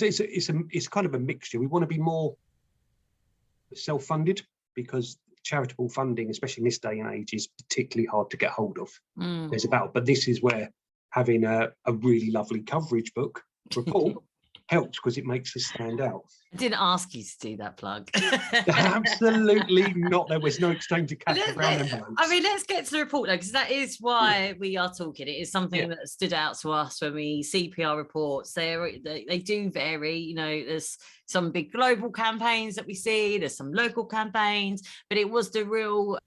It's kind of a mixture. We want to be more self-funded because charitable funding, especially in this day and age, is particularly hard to get hold of. But this is where having a really lovely coverage book report helps, because it makes us stand out. I didn't ask you to do that plug. Absolutely not. There was no exchange of cash around envelopes. I mean, let's get to the report though, because that is why we are talking. It is something that stood out to us when we see PR reports. They do vary. You know, there's some big global campaigns that we see. There's some local campaigns, but it was the real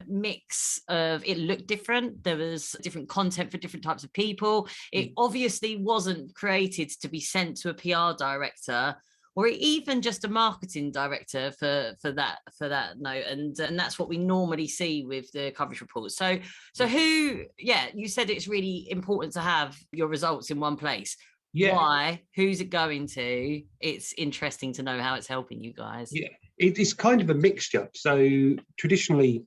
mix of, it looked different. There was different content for different types of people. It obviously wasn't created to be sent to a PR director or even just a marketing director for that note, and that's what we normally see with the coverage reports. So who, you said it's really important to have your results in one place. Why? Who's it going to? It's interesting to know how it's helping you guys. It's kind of a mixture. So traditionally,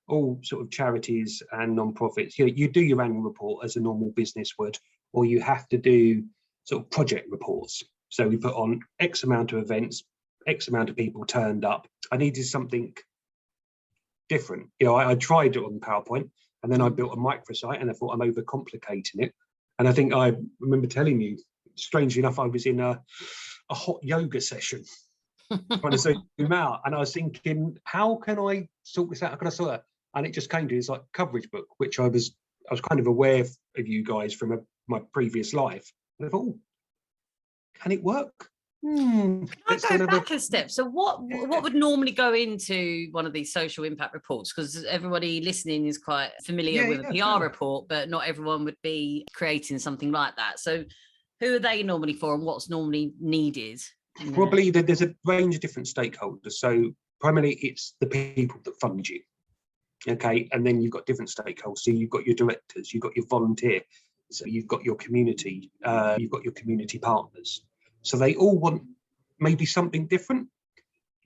all sort of charities and non-profits, you do your annual report as a normal business would, or you have to do sort of project reports. So we put on X amount of events, X amount of people turned up. I needed something different. I tried it on PowerPoint, and then I built a microsite, and I thought I'm overcomplicating it. And I think I remember telling you, strangely enough, I was in a hot yoga session trying to zoom out, and I was thinking, how can I sort this out? How can I sort that? And it just came to this like CoverageBook, which I was kind of aware of you guys from my previous life. And I thought, can it work? Can I go back a step? So what would normally go into one of these social impact reports? Because everybody listening is quite familiar with a PR report, but not everyone would be creating something like that. So who are they normally for, and what's normally needed? Probably there's a range of different stakeholders. So primarily it's the people that fund you. Okay, and then you've got different stakeholders. So you've got your directors, you've got your volunteer, so you've got your community, you've got your community partners. So they all want maybe something different.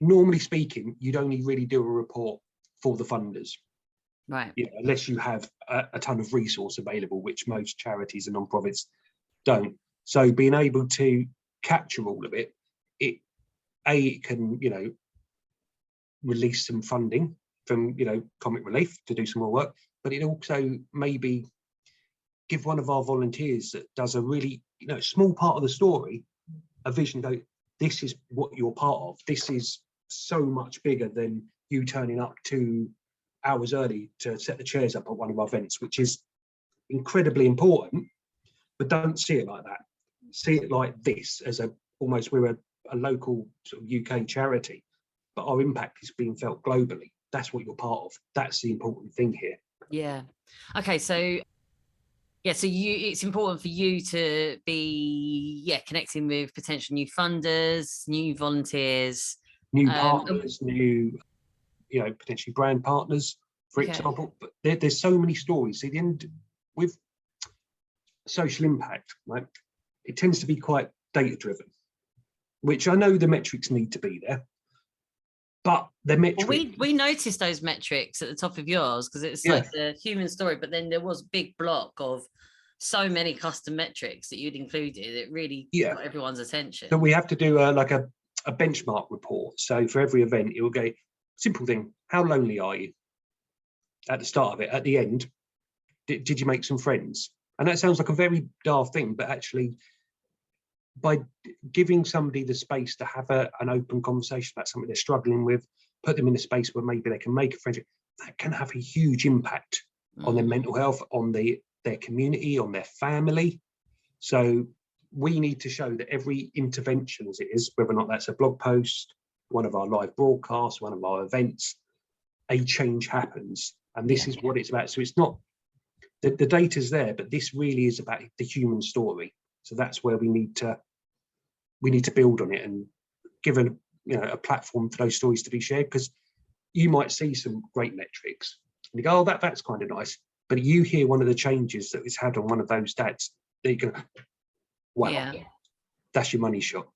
Normally speaking, you'd only really do a report for the funders, right? Unless you have a ton of resource available, which most charities and non-profits don't. So being able to capture all of it, it can release some funding from comic relief to do some more work, but it also maybe give one of our volunteers that does a really small part of the story a vision. Go, this is what you're part of. This is so much bigger than you turning up 2 hours early to set the chairs up at one of our events, which is incredibly important. But don't see it like that. See it like this, as almost we're a local sort of UK charity, but our impact is being felt globally. That's what you're part of. That's the important thing here. Yeah. Okay. So it's important for you to be connecting with potential new funders, new volunteers, new partners, new potentially brand partners, for example. But there's so many stories. See, the end with social impact, right? It tends to be quite data driven, which I know the metrics need to be there. But the metrics... Well, we noticed those metrics at the top of yours, because it's like the human story, but then there was a big block of so many custom metrics that you'd included. It really got everyone's attention. So we have to do a benchmark report. So for every event, it will go, simple thing, how lonely are you? At the start of it, at the end, did you make some friends? And that sounds like a very daft thing, but actually, by giving somebody the space to have an open conversation about something they're struggling with, put them in a space where maybe they can make a friendship, that can have a huge impact on their mental health, on their community, on their family. So we need to show that every intervention, as it is, whether or not that's a blog post, one of our live broadcasts, one of our events, a change happens. And this is what it's about. So it's not, the data's there, but this really is about the human story. So that's where we need to build on it and give a platform for those stories to be shared, because you might see some great metrics and you go, oh, that's kind of nice. But you hear one of the changes that it's had on one of those dads, that you go, wow, that's your money shot.